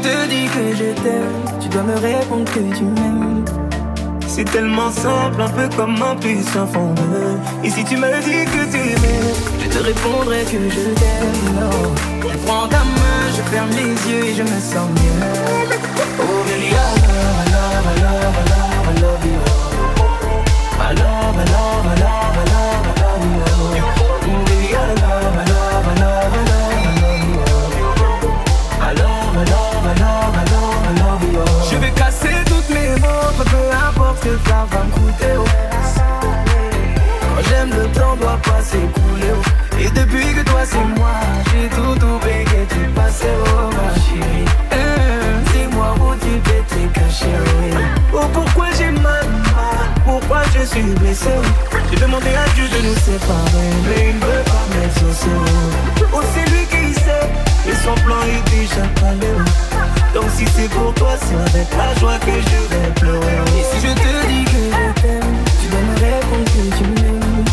te dis que je t'aime, tu dois me répondre que tu m'aimes. C'est tellement simple, un peu comme un puissant fondeur. Et si tu me dis que tu m'aimes, je te répondrai que je t'aime. Non, je prends ta main, je ferme les yeux et je me sens mieux. Oh baby, I love, I love, I love, I love, I love you. I love, I love, I love, I love, I love you. Oh baby, I love, I love, I love, I love, I love you. I love, I love, I love, I love, I love you. Je vais casser toutes mes montres, peu importe ce que ça va me coûter. Quand j'aime, le temps doit pas s'écouler. Et depuis que toi c'est moi, j'ai tout oublié, tu passé, oh ma chérie. Dis-moi où tu t'étais caché, oh pourquoi j'ai mal, pourquoi je suis blessé. J'ai demandé à Dieu de nous séparer, mais il ne veut pas m'exaucer. Oh c'est lui qui sait, et son plan est déjà calé. Donc si c'est pour toi, c'est avec la joie que je vais pleurer. Et si je te dis que je t'aime, tu dois me répondre que tu m'aimes.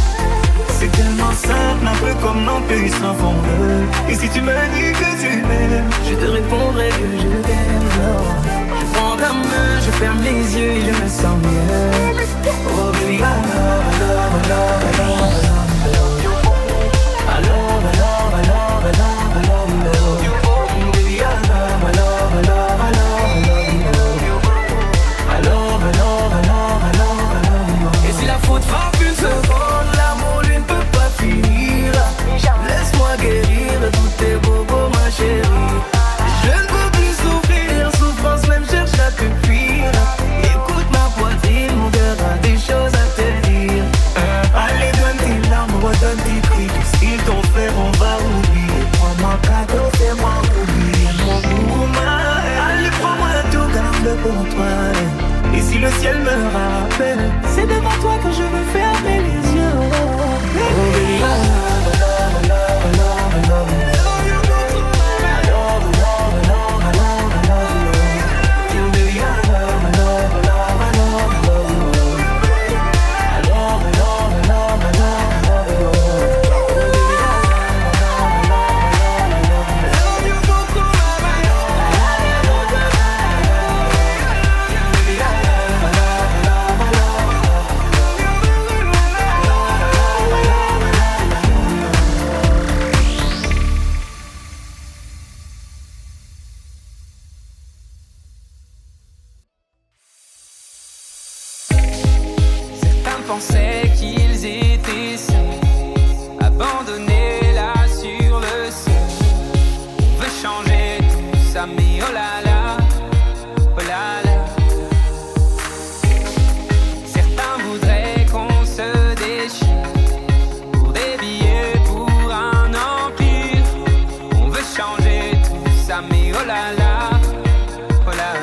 C'est tellement simple, un peu comme un puissant fondeur. Et si tu me dis que tu m'aimes, je te répondrai que je t'aime. Je prends ta main, je ferme les yeux et je me sens mieux. Oh baby, I love, I love, I love, I love, I love you. I love, I love, I love, I love, I love you. Baby, I love, I love, I love, I love, I love you. I love, I love, I love, I love, I love you. Et si la faute frappe une seconde, l'amour lui ne peut pas finir. Laisse-moi guérir de tous tes bobos, ma chérie. Je ne peux plus souffrir, souffrance même cherche à te fuir. Écoute ma poitrine, mon cœur a des choses à te dire. Allez, donne tes larmes, redonne tes cris. Tout ce qu'ils t'ont fait, on va oublier. Prends-moi cadeau, fais-moi oublier mon woman. Allez, prends-moi tout, garde-le pour toi. Et si le ciel me rappelle, c'est devant toi que je veux fermer les yeux. Oh baby, I love, I love, I love, I love, I love you. Pensaient qu'ils étaient seuls, abandonnés là sur le sol. On veut changer tout ça, mais oh là là, oh là là. Certains voudraient qu'on se déchire pour des billets, pour un empire. On veut changer tout ça, mais oh là là, oh là là.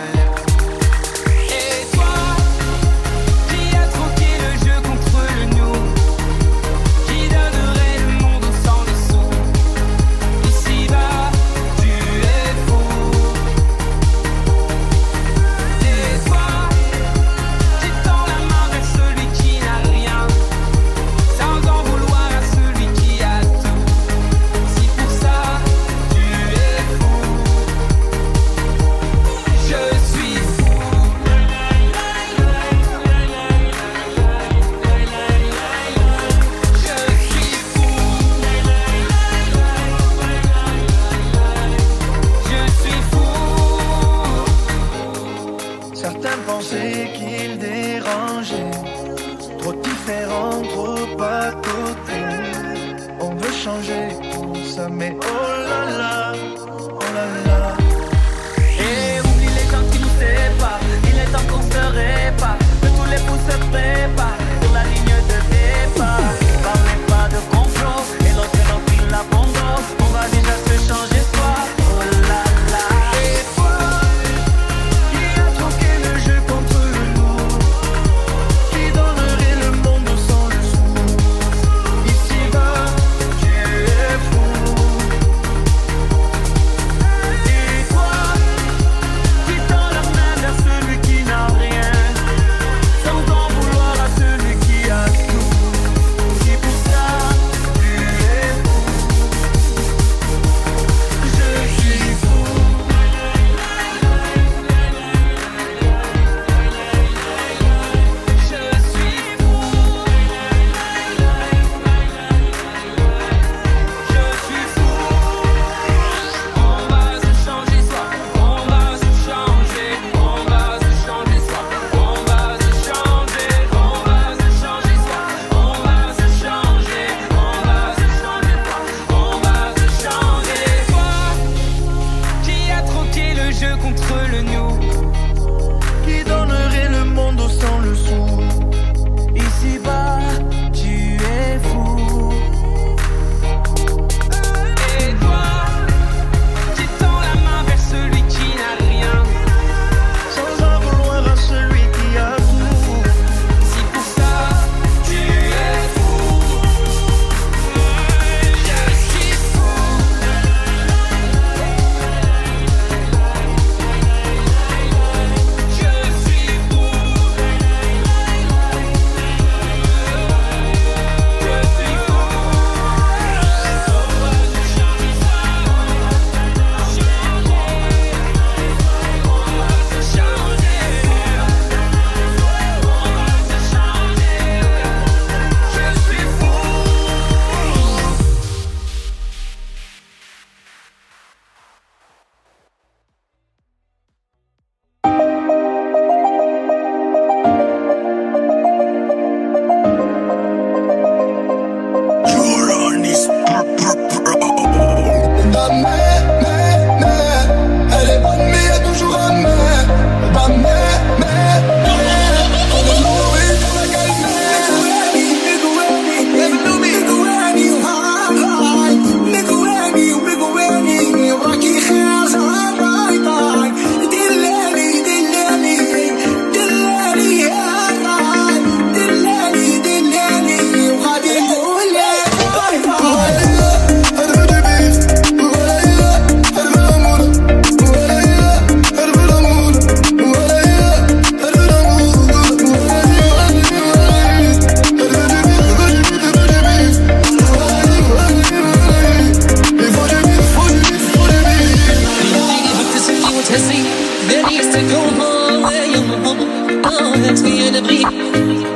عكسي انا بغيك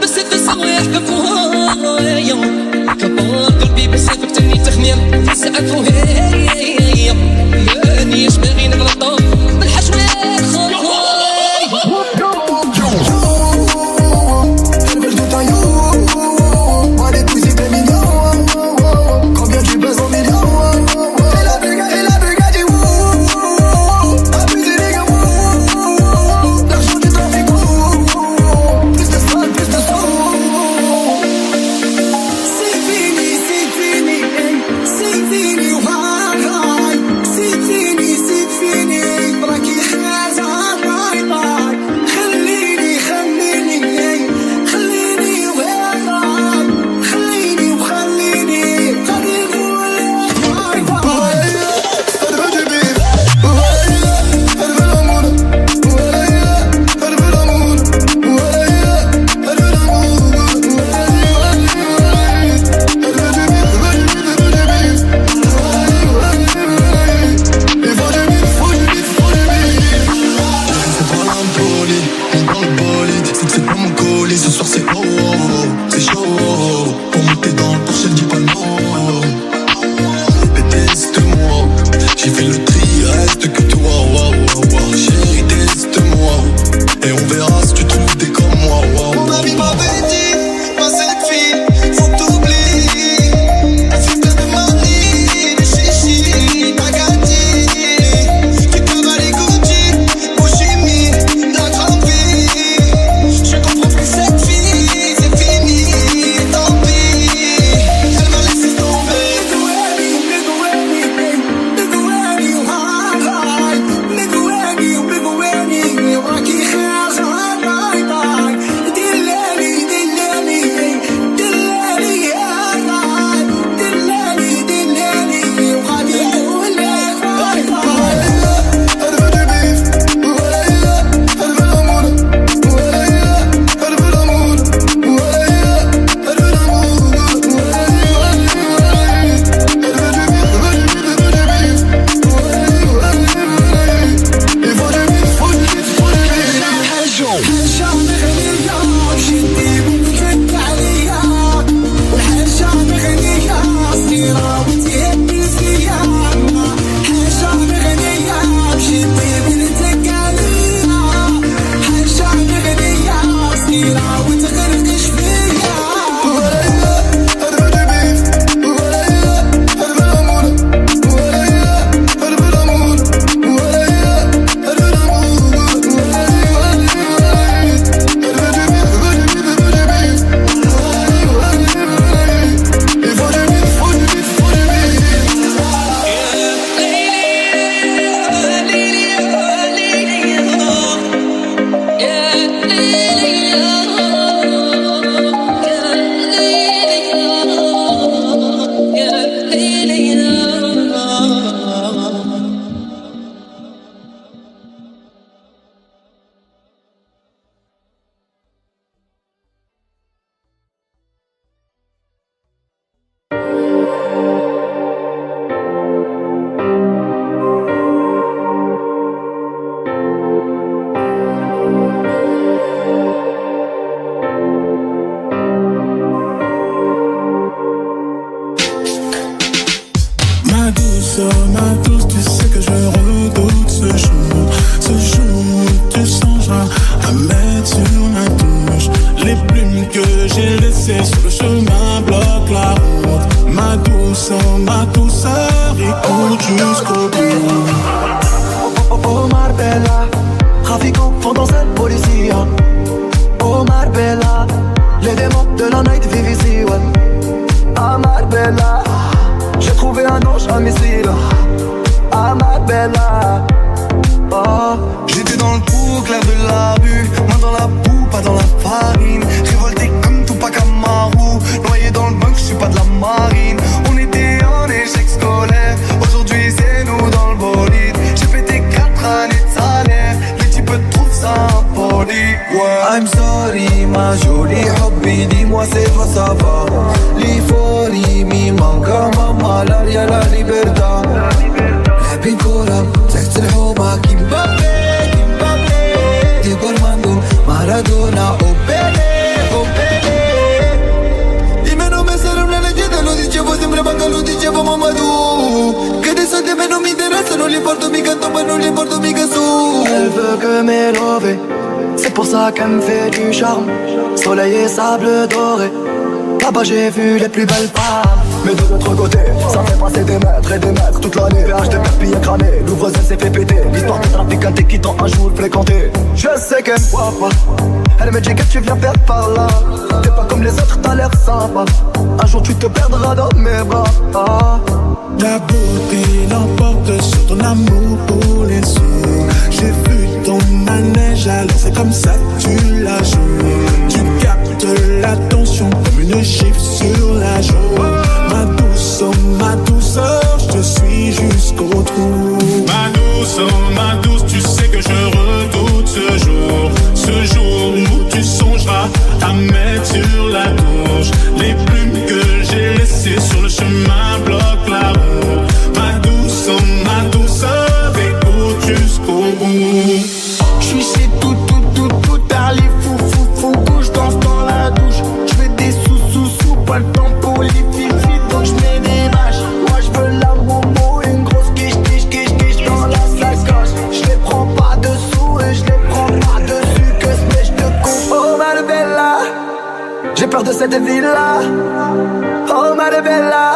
بس التصوير كفويا كبار قلبي بس فكتني تخمير ساعات فوهي مانيش باغي نغلطو بالحشوات خويا Ma douce, tu sais que je redoute ce jour où tu songeras à mettre sur ma touche. Les plumes que j'ai laissées sur le chemin bloquent la route. Ma douceur, écoute jusqu'au bout. Oh Marbella, trafiquant pendant cette police. Oh Marbella, les démons de la night vivent ici, ouais. Ah Marbella, j'ai trouvé un ange à missile. Ah Marbella, oh. J'étais dans le trou, clair de la rue, main dans la boue, pas dans la farine. Révolté comme Tupac Amaru, noyé dans le bunk, je suis pas de la marine. On était en échec scolaire, aujourd'hui c'est nous dans le bolide. J'ai pété 4 années de salaire, les types trouvent ça impoli, ouais. I'm sorry ma jolie hobby, dis-moi c'est toi ça va. L'euphorie mi manca mamma, l'aria la libertà. لعبين كورة تحت الحومة كيمبابي ديغو أرماندو مارادونا ça qu'elle me fait du charme. Soleil et sable doré. Là-bas j'ai vu les plus belles femmes. Mais de l'autre côté, ça fait passer des mètres et des mètres toute l'année. PH de perpillé cramé, l'ouvreuse s'est fait péter. L'histoire de trafiquante qui t'ont un jour fréquenté. Je sais qu'elle me voit pas. Elle me dit que tu viens faire par là. T'es pas comme les autres, t'as l'air sympa. Un jour tu te perdras dans mes bras. La beauté l'emporte sur ton amour pour les sous. J'ai vu ton manège, alors c'est comme ça que tu la joues. Tu captes l'attention comme une gifle sur la joue. Ma douceur, je te suis jusqu'au trou. Ma douce, tu sais que je redoute ce jour où tu songeras à mettre sur la touche. Les plumes que j'ai laissées sur le chemin bloquent la route. Ma douceur, écoute jusqu'au bout. J'suis chez tout tard, les fou, je danse dans la douche. J'fais des sous, pas le temps pour les filles, donc j'mets des vaches. Moi j'veux la momo, une grosse quiche dans la sacoche. J'les prends pas dessous et j'les prends pas dessus, que j'te coupe. Oh ma bella, j'ai peur de cette ville-là. Oh ma bella,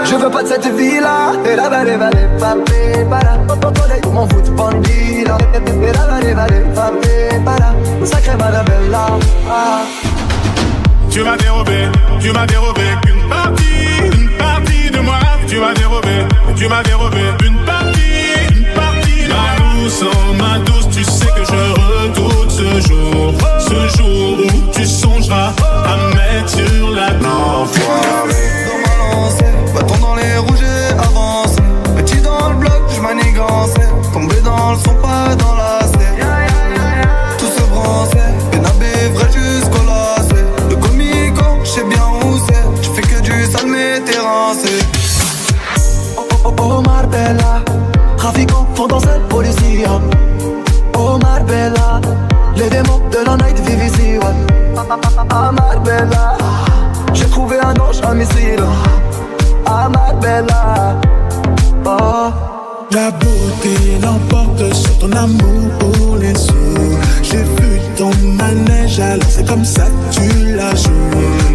je veux pas de cette vie-là. Et la vale, papé, para. Mon foot bandila. Et la vale, papé, para. Sacré ma bella. Tu m'as dérobé qu'une partie de moi. Tu m'as dérobé une partie de moi. Ma douce, tu sais que je redoute ce jour où tu songeras à mettre sur la touche. Dans ma lancée, bâton dans les rouges et avancé. Petit dans le bloc, je manigançais. Tombé dans le son, pas dans la C. Tout se brançait, pénabé vrai jusqu'au lacet. Le comico, j'sais bien où c'est. J'fais que du sale métérancé. Oh Marbella, trafiquant font danser le policier. Oh Marbella, les démons de la night vivent ici. Ah Marbella, j'ai trouvé un ange à missile. Ah Marbella, oh. La beauté l'emporte sur ton amour pour les sous. J'ai vu ton manège, alors c'est comme ça que tu la joues.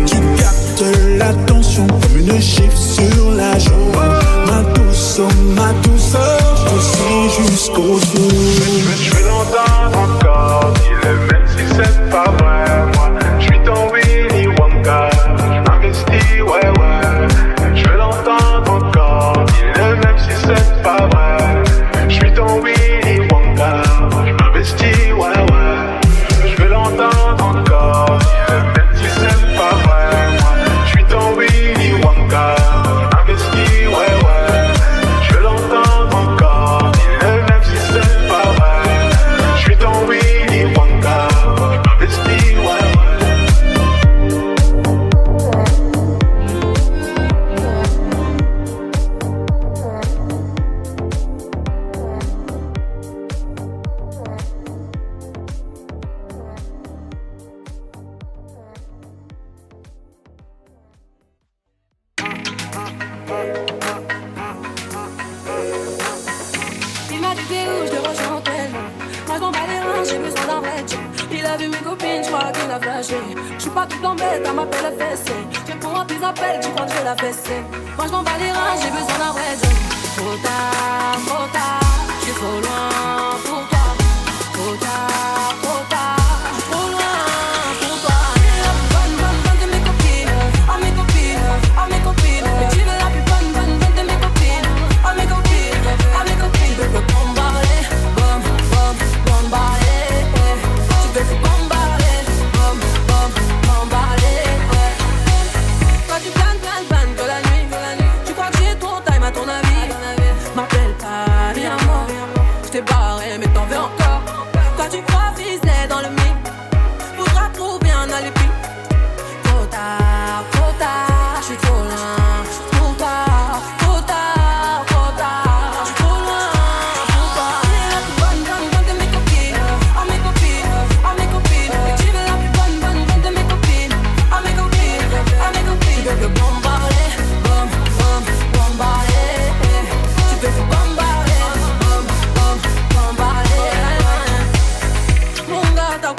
Tu captes l'attention comme une gifle sur la joue. Ma douceur, je te suis jusqu'au bout. Je vais l'entendre encore, dis-le même si c'est pas vrai. Moi, je suis ton Willy Wonka, je m'investis, ouais. Je vais l'entendre encore, dis-le même si c'est pas vrai. Je suis ton Willy Wonka, je m'investis, ouais. Je vais l'entendre encore, dis-le même si c'est pas vrai. Moi, je suis ton Willy Wonka, je m'investis, ouais. Je vais l'entendre encore, dis-le même si c'est pas vrai. Je suis ton Willy Wonka, je m'investis, ouais. Il m'a dit t'es où, je te rejoins en tel. Moi je m'en bats les reins, j'ai besoin d'un vrai check. Il a vu mes copines, je crois qu'il a flashé. Je suis pas toute en bête, elle m'appelle fessée. Je réponds à tes appels, tu crois que je vais la fesser. Moi je m'en bats les reins, j'ai besoin d'un vrai job. Trop tard, je suis trop loin pour toi. Trop tard, je suis trop loin pour toi. Tu es la plus bonne de mes copines. Oh mes copines, mais tu veux la plus bonne de mes copines. Oh mes copines, tu veux que bombarder, bombarder. Tu veux que bombarder, bombarder. Toi tu planes que la nuit. Tu crois que j'ai trop time à ton avis. M'appelle pas, viens moi. Je t'ai barré mais t'en veux encore. Toi tu crois friser dans le mix. Faudra trouver un alibi. Trop tard, je suis trop loin. Trop tard, je suis trop loin pour toi. Tu es la plus bonne de mes copines. Oh mes copines, mais tu veux la plus bonne de mes copines. Oh mes copines, tu veux que bombarder, bombarder. Tu veux que bombarder, bombarder. Mon gars t'as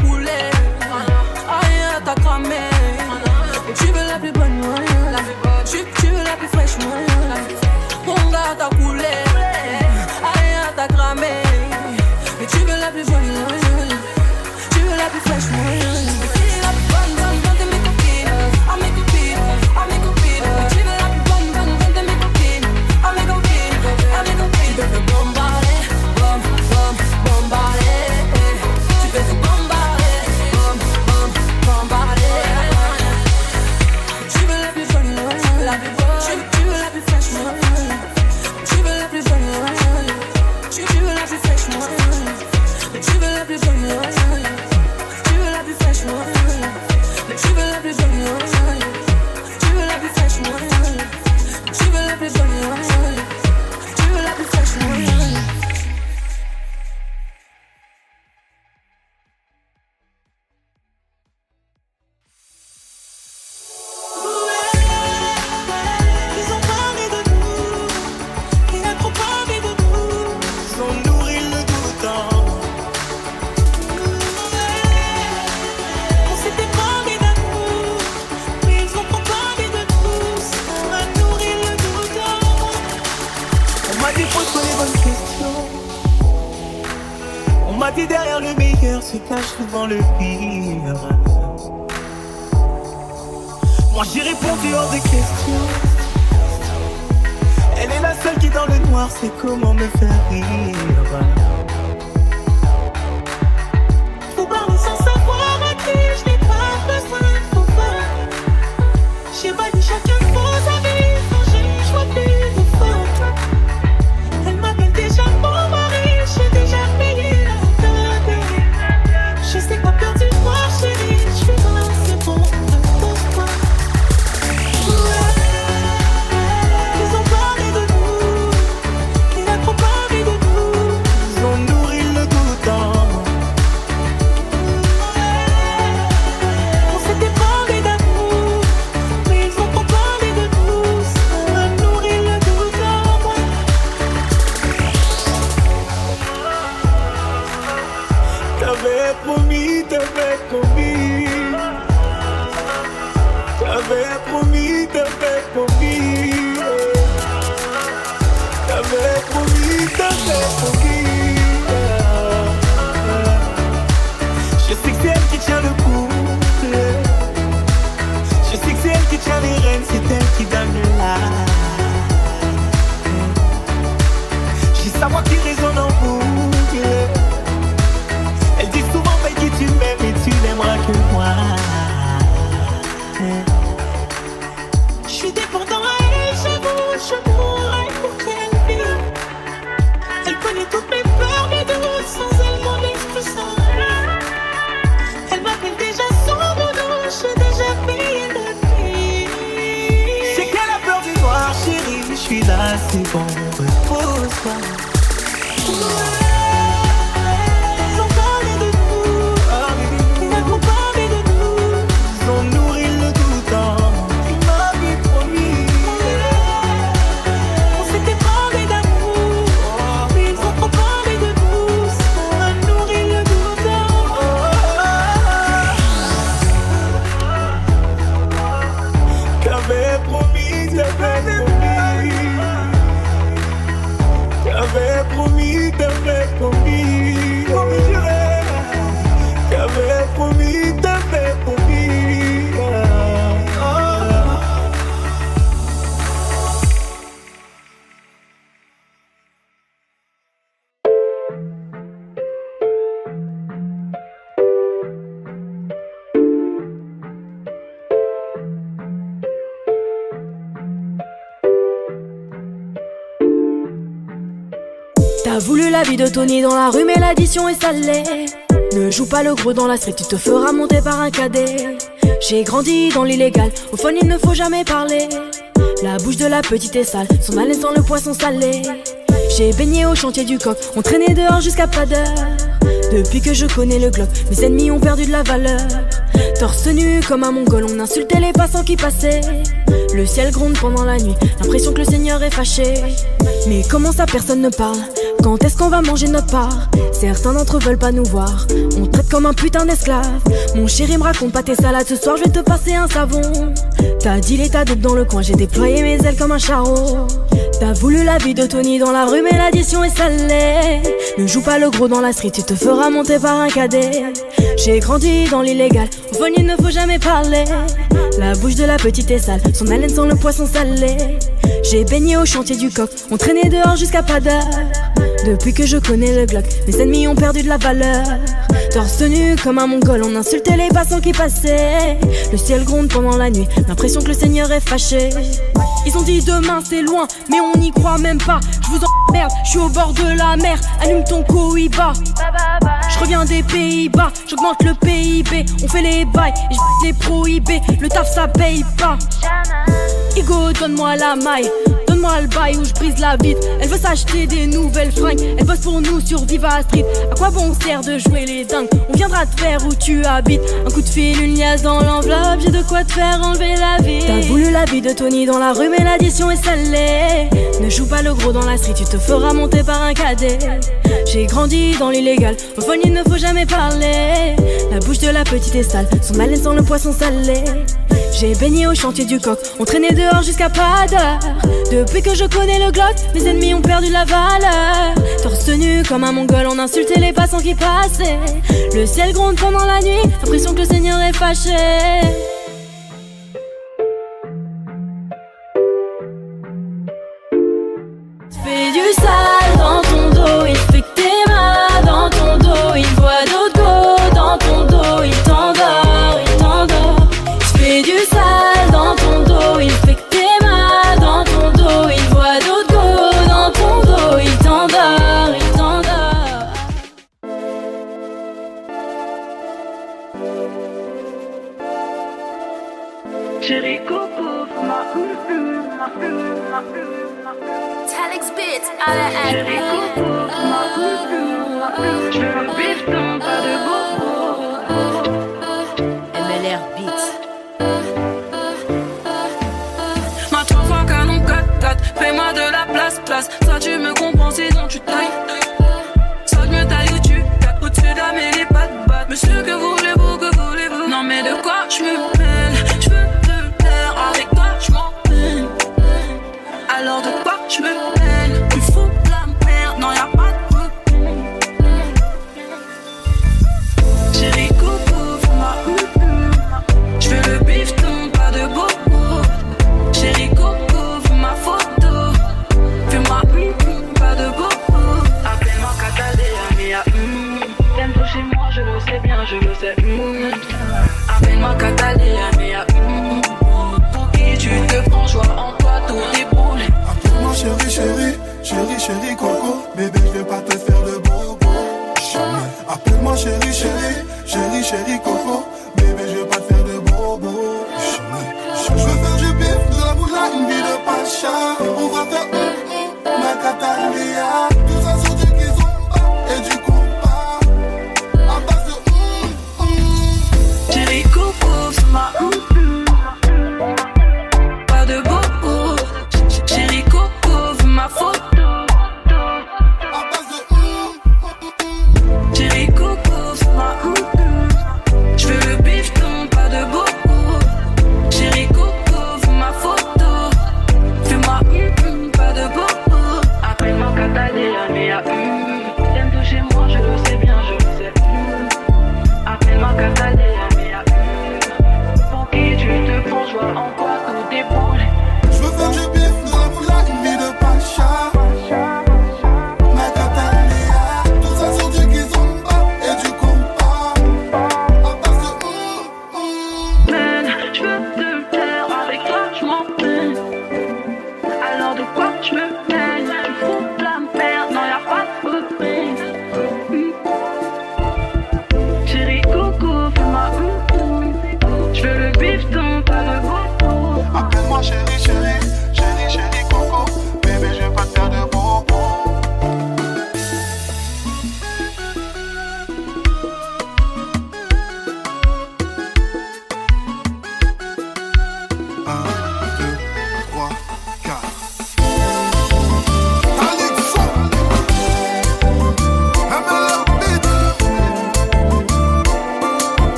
sympathie derrière le meilleur se cache souvent le pire. Moi j'ai répondu hors de question. Elle est la seule qui dans le noir sait comment me faire rire. Faut parler sans savoir à qui je n'ai pas besoin, faut pas. J'ai pas dit chacun de vos avis, quand je vois plus de faute. Elle m'appelle déjà mon mari, j'ai déjà payé la dot. Je sais pas peur du noir chérie, je suis dans c'est bon, repose-toi. Ils ont parlé de nous, il a trop parlé de nous. Ils ont nourri le doute en moi. On s'était parlé d'amour, mais ils ont trop parlé de nous. Ça a nourri le doute en moi. T'avais promis, t'avais promis. T'avais promis, t'avais promis. T'avais promis, t'avais promis. Je sais que c'est elle qui tient le coup. Je sais que c'est elle qui tient les rênes, c'est elle qui donne la. J'ai sa voix qui résonne en boucle. Elle dit souvent, baby, tu m'aimes et tu n'aimeras que moi. Je suis dépendant à elle, j'avoue, je mourrai pour qu'elle vive. Elle connaît toutes mes peurs, mes doutes, sans elle mon esprit s'enlève. Elle m'appelle déjà son doudou, j'ai déjà payé le prix. C'est qu'elle a peur du noir, chérie. Je suis là, c'est bon, repose-toi. Ils ont parlé de nous, ils ont trop parlé de nous. Ils ont nourri le doute en moi. Tu m'avais promis. On s'était parlé d'amour, mais ils ont trop parlé de nous. Ça a nourri le doute en moi. T'avais promis, t'avais promis. T'avais promis, t'avais promis. Promis, j'irai. T'avais promis, t'avais promis. T'as voulu la vie de Tony dans la rue, mais l'addition est salée. Ne joue pas le gros dans la street, tu te feras monter par un cadet. J'ai grandi dans l'illégal, au fun il ne faut jamais parler. La bouche de la petite est sale, son haleine sent le poisson salé. J'ai baigné au chantier du coq, on traînait dehors jusqu'à pas d'heure. Depuis que je connais le Glock, mes ennemis ont perdu de la valeur. Torse nu comme un mongol, on insultait les passants qui passaient. Le ciel gronde pendant la nuit, l'impression que le Seigneur est fâché. Mais comment ça personne ne parle? Quand est-ce qu'on va manger notre part? Certains d'entre eux veulent pas nous voir, on traite comme un putain d'esclave. Mon chéri me raconte pas tes salades, ce soir je vais te passer un savon. T'as dit l'état d'autres dans le coin, j'ai déployé mes ailes comme un charreau. T'as voulu la vie de Tony dans la rue, mais l'addition est salée. Ne joue pas le gros dans la street, tu te feras monter par un cadet. J'ai grandi dans l'illégal, au fun il ne faut jamais parler. La bouche de la petite est sale, son haleine sent le poisson salé. J'ai baigné au chantier du coq, on traînait dehors jusqu'à pas d'heure. Depuis que je connais le Glock, mes ennemis ont perdu de la valeur. Torse nu comme un mongol, on insultait les passants qui passaient. Le ciel gronde pendant la nuit, l'impression que le Seigneur est fâché. Ils ont dit demain c'est loin, mais on n'y croit même pas. Je vous emmerde, je suis au bord de la mer, allume ton Cohiba. Je reviens des Pays-Bas, j'augmente le PIB. On fait les bails et je les prohibés. Le taf ça paye pas. Igo, donne-moi la maille, donne-moi le bail où je brise la vitre. Elle veut s'acheter des nouvelles fringues, elle bosse pour nous sur Viva Street. À quoi bon sert de jouer les dingues? On viendra te faire où tu habites. Un coup de fil, une liasse dans l'enveloppe, j'ai de quoi te faire enlever la vie. T'as voulu la vie de Tony dans la rue, mais l'addition est salée. Ne joue pas le gros dans la street, tu te feras monter par un cadet. J'ai grandi dans l'illégal, au fun il ne faut jamais parler. La bouche bouche de la petite est sale, son haleine sent le poisson salé. J'ai baigné au chantier du coq, on traînait dehors jusqu'à pas d'heure. Depuis que je connais le Glock, mes ennemis ont perdu la valeur. Torse nu comme un mongol, on insultait les passants qui passaient. Le ciel gronde pendant la nuit, l'impression que le Seigneur est fâché. Fais du sale dans ton dos, il fait que t'es mal dans ton dos. Il voit d'autres go dans ton dos, il t'endort, il t'endort. Fais du sale dans ton dos, il fait que t'es mal dans ton dos. Il voit d'autres go dans ton dos, il t'endort, il t'endort. Chérie Coco, ma Talix Beats à la haine. Chérie Coco, ma je veux un bifton, pas de bobo. MLR Beats. Ma 3 fois canon 4-4, fais-moi de la place. Soit tu me comprends, sinon tu tailles. Soit je me taille ou tu tapes au-dessus de la mêlée, pas de batte. Monsieur, que voulez-vous? Non mais de quoi je me mêle? Je veux te taire, avec toi je m'en mêle. Alors de quoi je me mêle? Tu fous de la merde, non y'a pas de problème. Chérie Coco, fais-moi je veux le bifton, pas de bobo. Chérie Coco, fais ma photo. Fais-moi pas de bobo. Appelle-moi Catalina, mia t'aimes toucher moi, je le sais bien, je le sais. Appelle-moi Catalina, mia pour qui tu te prends, joie en toi, tout déboule. Appelle-moi chérie, coco. Bébé, je vais pas te faire de bobo. Jamais. Appelle-moi chérie, coco. Bébé, je vais pas te faire de bobo. Jamais. Je veux faire du bif, de la moula, une vie de pacha. On va faire ma Catalina. Tout ça sur du kizomba et du compas. À base de Chérie Coco, c'est ma pas de bobo. Chérie Coco, fais ma photo. Chérie Coco, c'est ma je veux le bifton, pas de bobo. Chérie Coco, fais ma photo. Fais-moi pas de bobo. Appelle-moi Catalina,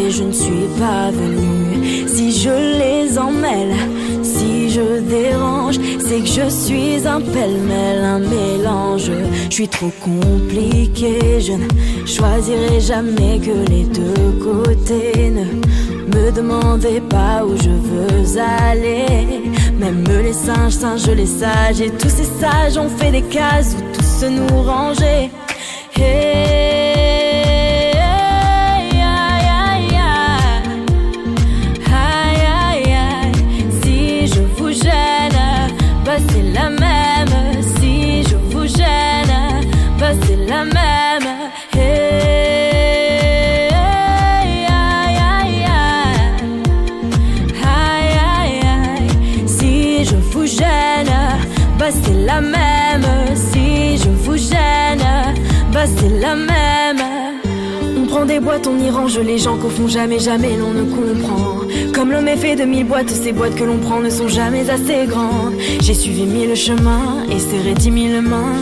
mais je ne suis pas venue. Si je les emmêle, si je dérange, c'est que je suis un pêle-mêle, un mélange. Je suis trop compliquée, je ne choisirai jamais que les deux côtés. Ne me demandez pas où je veux aller. Même les singes, singes les sages, et tous ces sages ont fait des cases où tous se nous ranger. Hey, aïe, aïe, aïe, aïe, aïe, aïe. Si je vous gêne, bah c'est la même. Si je vous gêne, bah c'est la même. Hey, aïe, aïe, aïe, aïe, aïe, aïe. Si je vous gêne, bah c'est la même. Si je vous gêne, bah c'est la même. On prend des boîtes, on y range les gens qu'au fond jamais, jamais l'on ne comprend. Comme l'homme est fait de 1000 boîtes, ces boîtes que l'on prend ne sont jamais assez grandes. J'ai suivi 1000 chemins et serré 10 000 mains.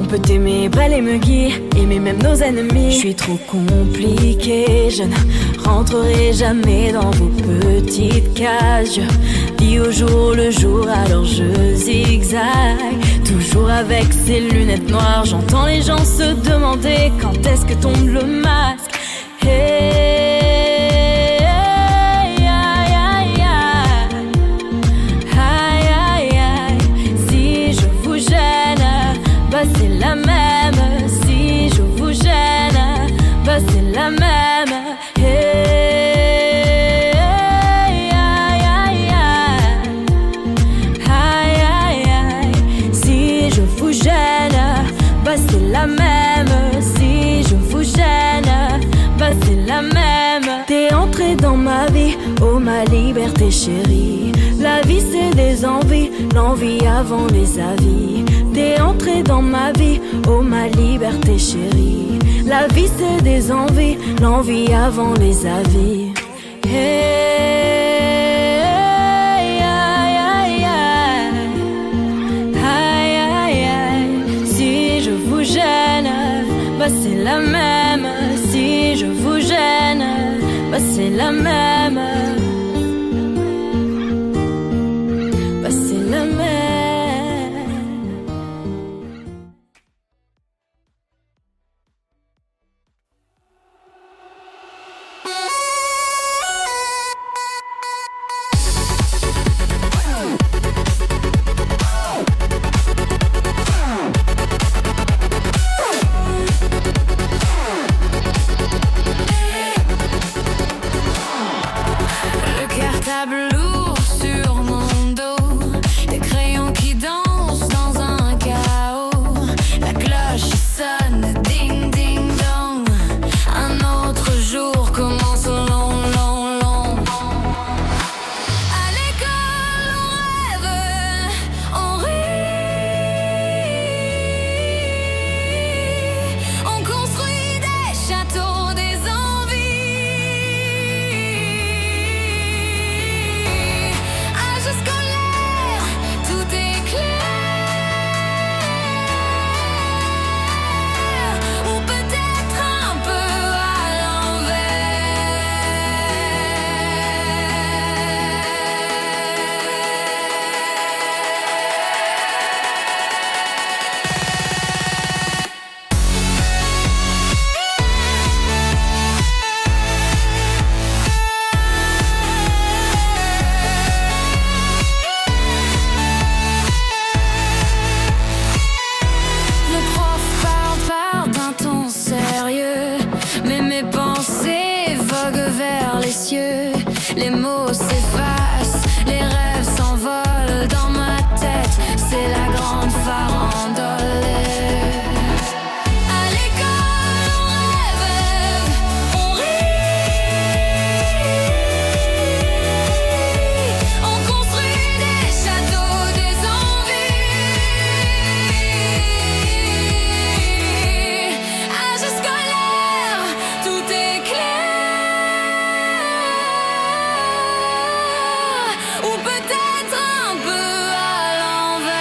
On peut aimer, baler, me guider, aimer même nos ennemis. Je suis trop compliquée, je ne rentrerai jamais dans vos petites cases. Je vis au jour le jour, alors je zigzague. Toujours avec ces lunettes noires, j'entends les gens se demander quand est-ce que tombe le masque. Hey, aïe, aïe, aïe, aïe, aïe, aïe. Si je vous gêne, bah c'est la même. Si je vous gêne, bah c'est la même. Hey, aïe, aïe, aïe, aïe, aïe, aïe. Si je vous gêne, bah c'est la même. Si je vous gêne, bah c'est la même. T'es entré dans ma vie, oh ma liberté chérie. La vie c'est des envies, l'envie avant les avis. T'es entré dans ma vie, oh ma liberté chérie. La vie c'est des envies, l'envie avant les avis. Hey, aïe, aïe, aïe, aïe, aïe, aïe. Si je vous gêne, bah c'est la même. Si je vous gêne, bah c'est la même. Bah c'est la même. Le cartable lourd sur mon dos, des crayons qui dansent dans un chaos. La cloche sonne, ding ding dong. Un autre jour commence long, long, long. À l'école on rêve, on rit, on construit des châteaux, des envies. Âge scolaire, tout est clair, ou peut-être un peu à Le prof parle d'un ton sérieux, mais mes pensées voguent vers les cieux. Les mots s'effacent, les rêves s'envolent dans ma tête. C'est la grande farandole. À l'école on rêve, on rit, on construit des châteaux, des envies. Âge scolaire, tout est clair, ou peut-être un peu à l'envers.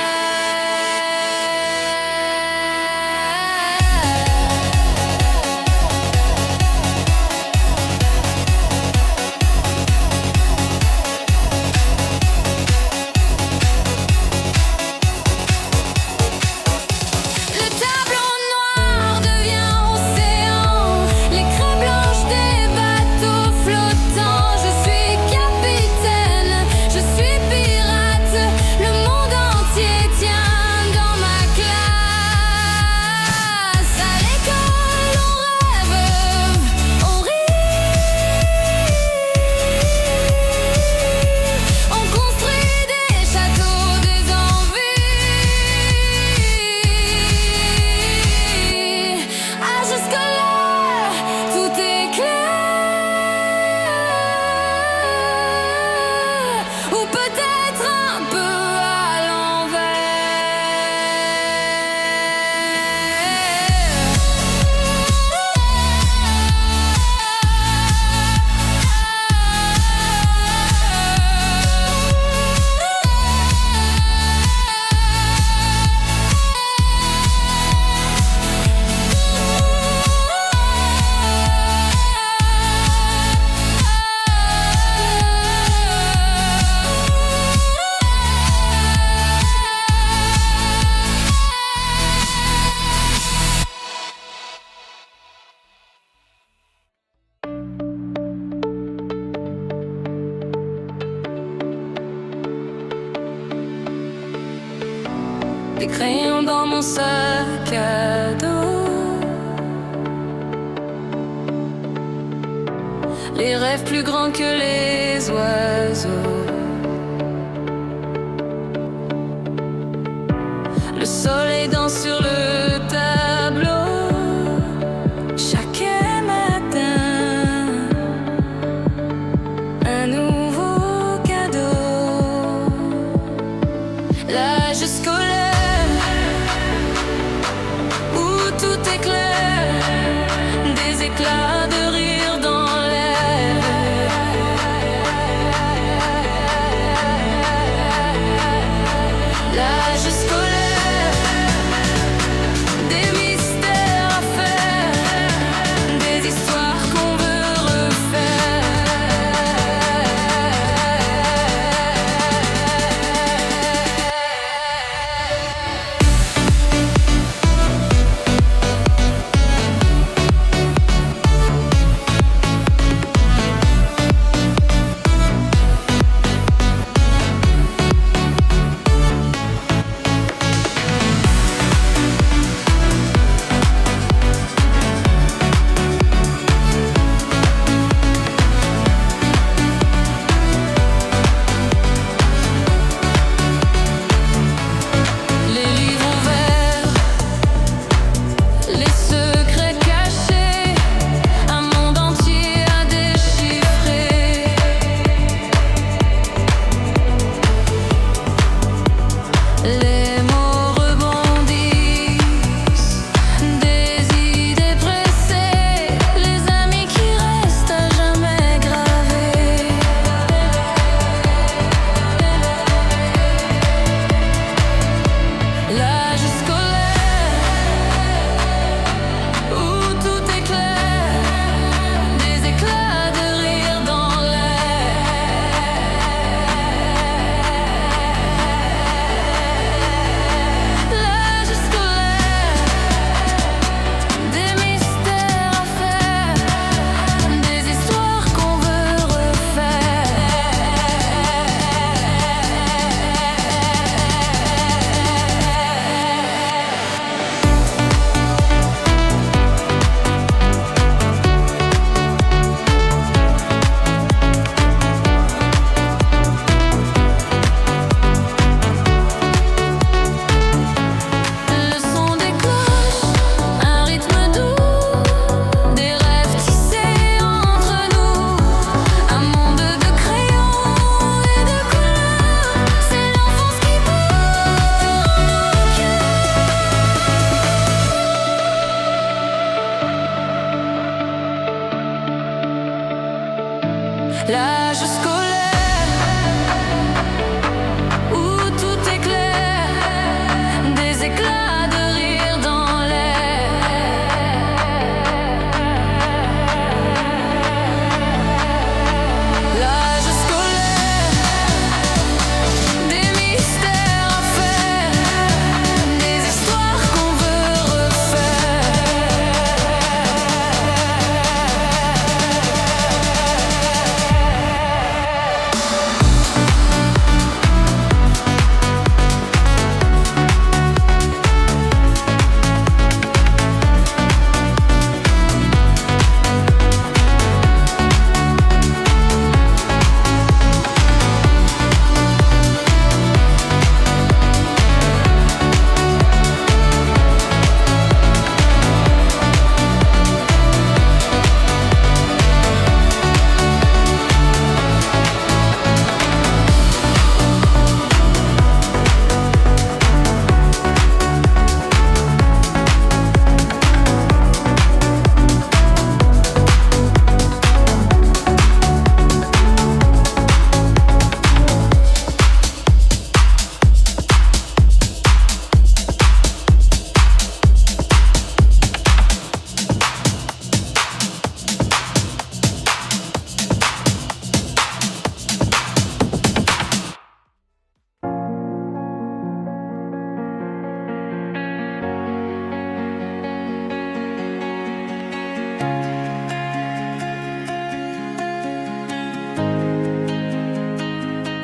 des crayons dans mon sac à dos, les rêves plus grands que les oiseaux. Le soleil danse sur le tableau chaque matin, un nouveau cadeau. L'âge scolaire où tout est clair, des éclats de rire dans l'air. L'âge scolaire, des mystères à faire, des histoires qu'on veut refaire. Les livres ouverts, les secrets cachés, un monde entier à déchiffrer. Les mots rebondissent, des idées pressées, les amis qui restent à jamais gravés. L'âge scolaire où tout est clair, des éclats de rire dans l'air. L'âge scolaire, des mystères à faire, des histoires qu'on veut Le son des cloches, un rythme doux, des rêves tissés entre nous, un monde de crayons et de couleurs, c'est l'enfance qui bouge en nos cœurs. L'âge scolaire où tout est clair, des éclats de rire dans l'air. L'âge scolaire, des mystères à faire, des histoires qu'on veut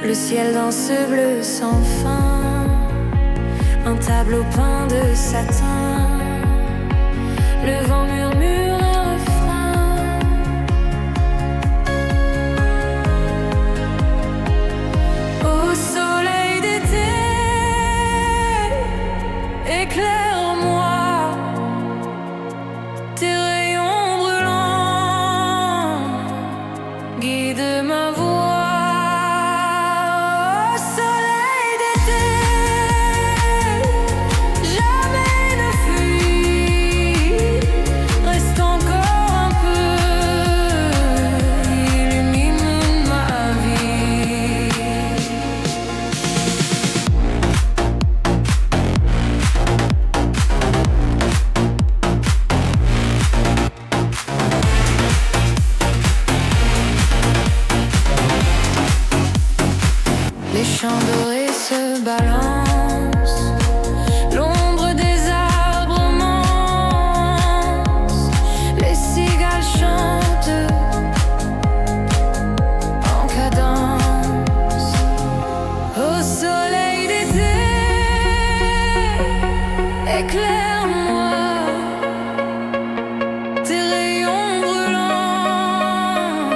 Le ciel dans ce bleu sans fin, un tableau peint de satin. Le vent murmure un refrain. Au soleil d'été, éclaire-moi tes rayons brûlants, guide ma voix. Au soleil d'été, jamais ne fuis, reste encore un peu, illumine ma vie. Les champs dorés se balancent, l'ombre des arbres manse, les cigales chantent en cadence. Au soleil d'été, éclaire-moi tes rayons brûlants,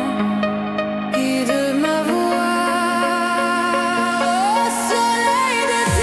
guide ma voix. Au soleil d'été,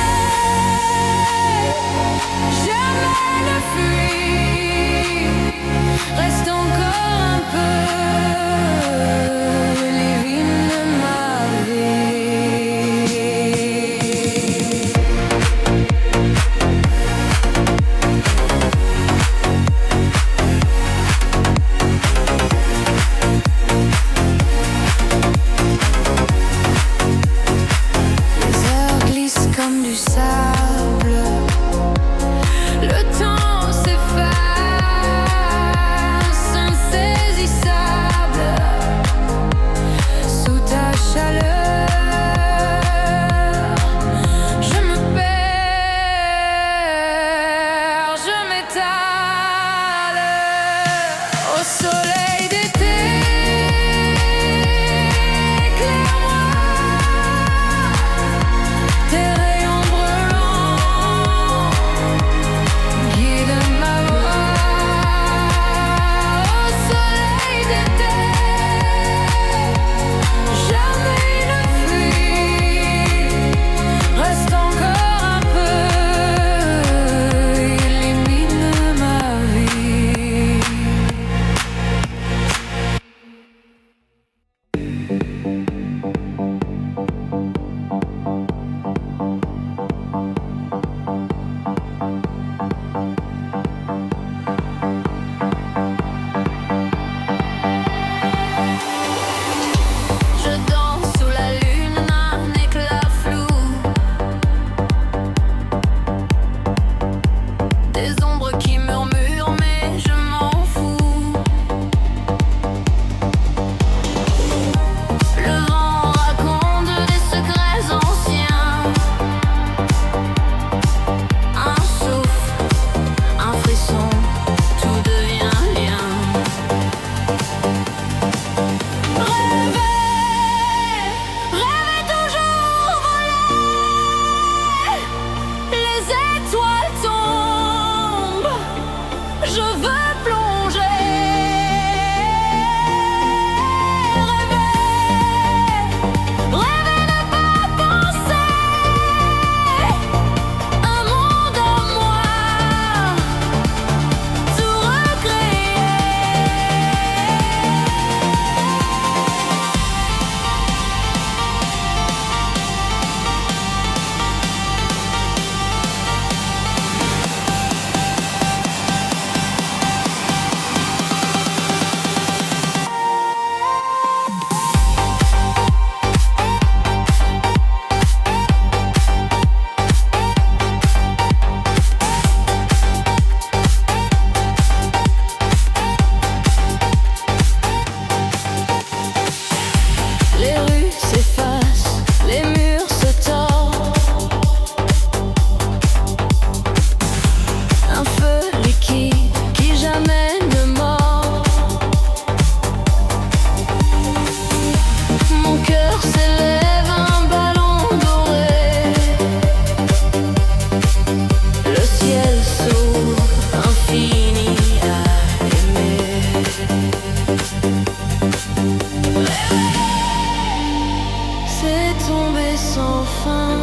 tomber sans fin.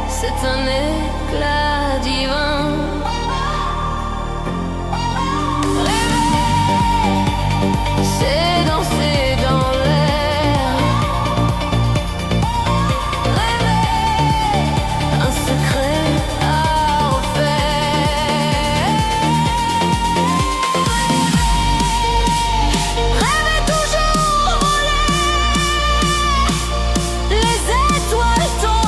C'est un éclat divin. C'est danser dans l'air. Rêver, un secret à refaire. Rêver toujours voler. Les étoiles tombent.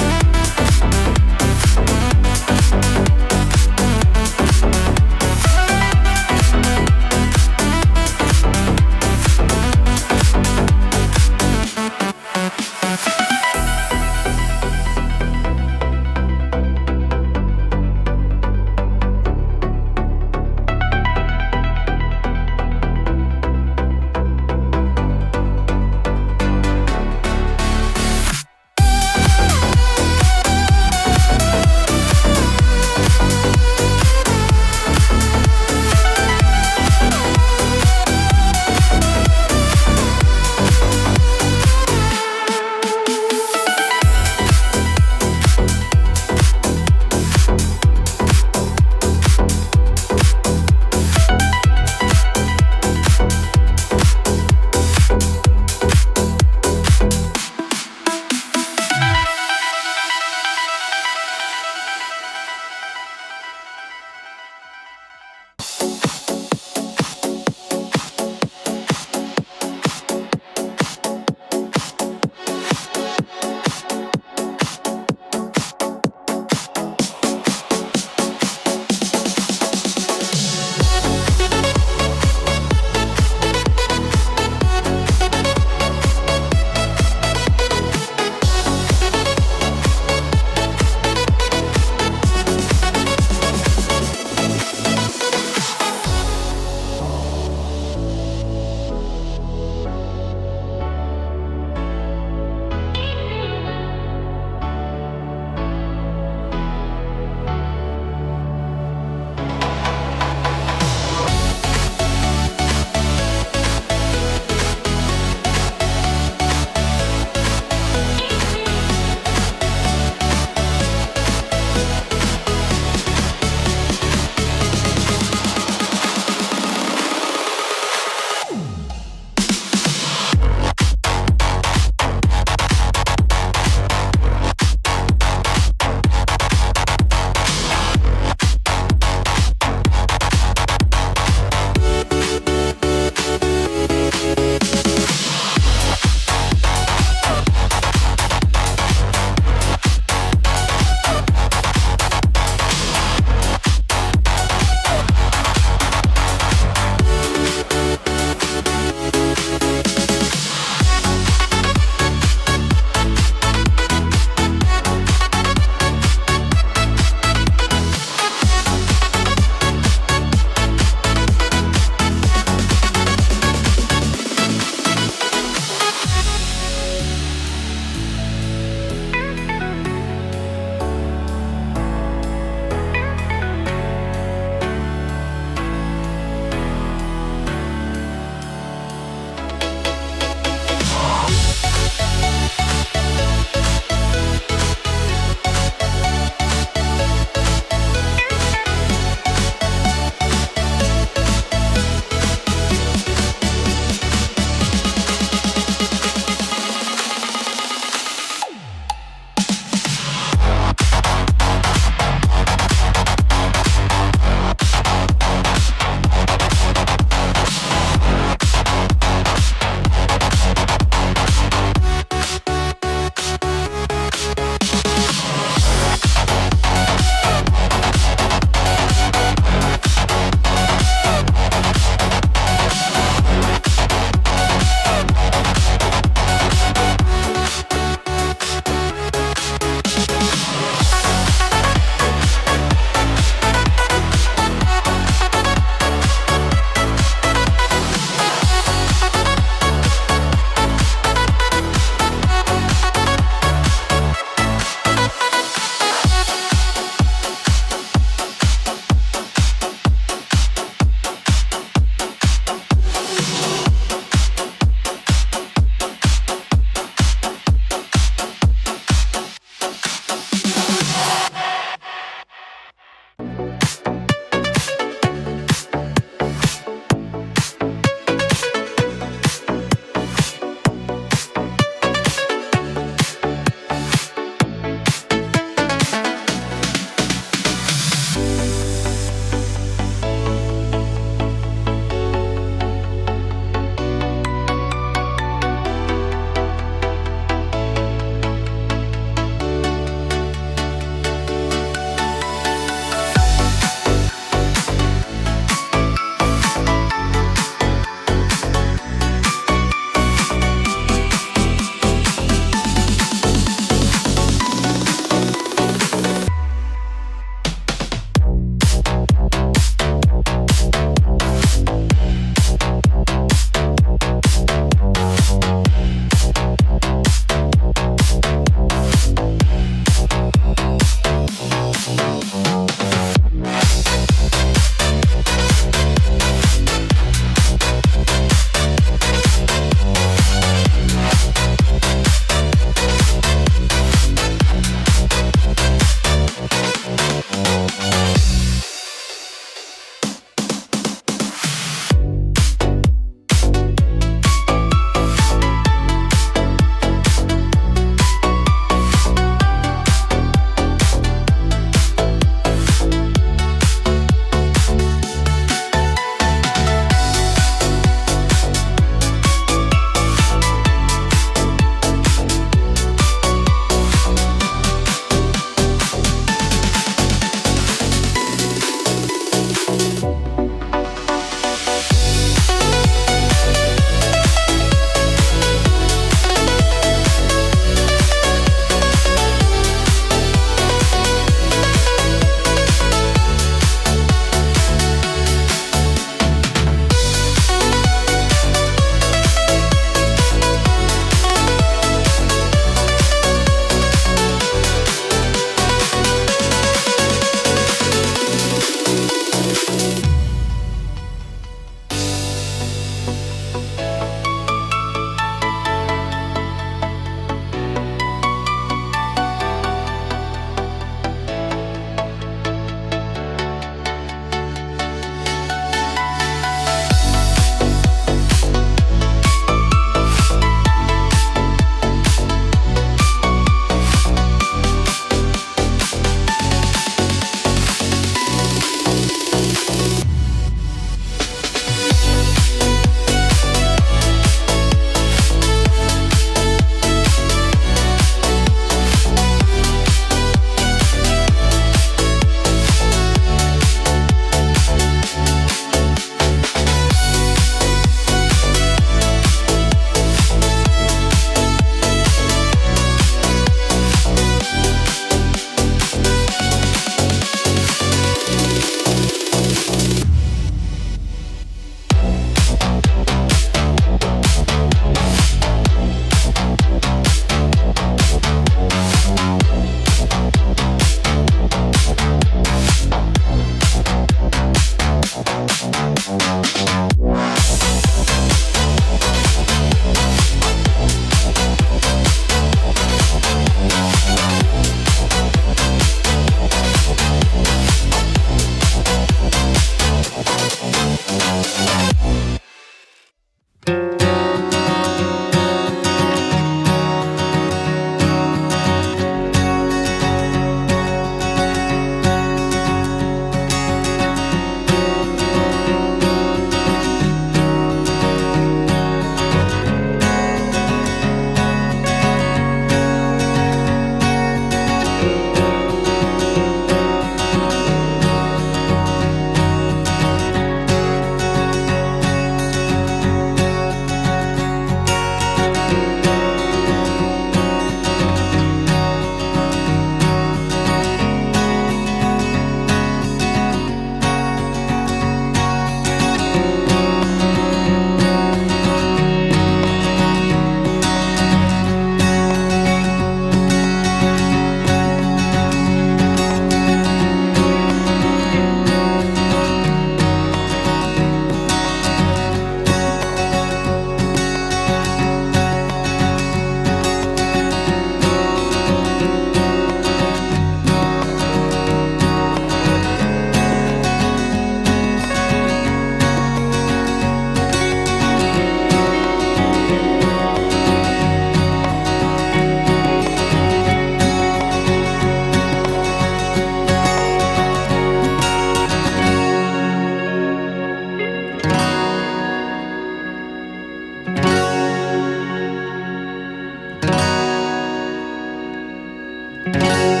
Thank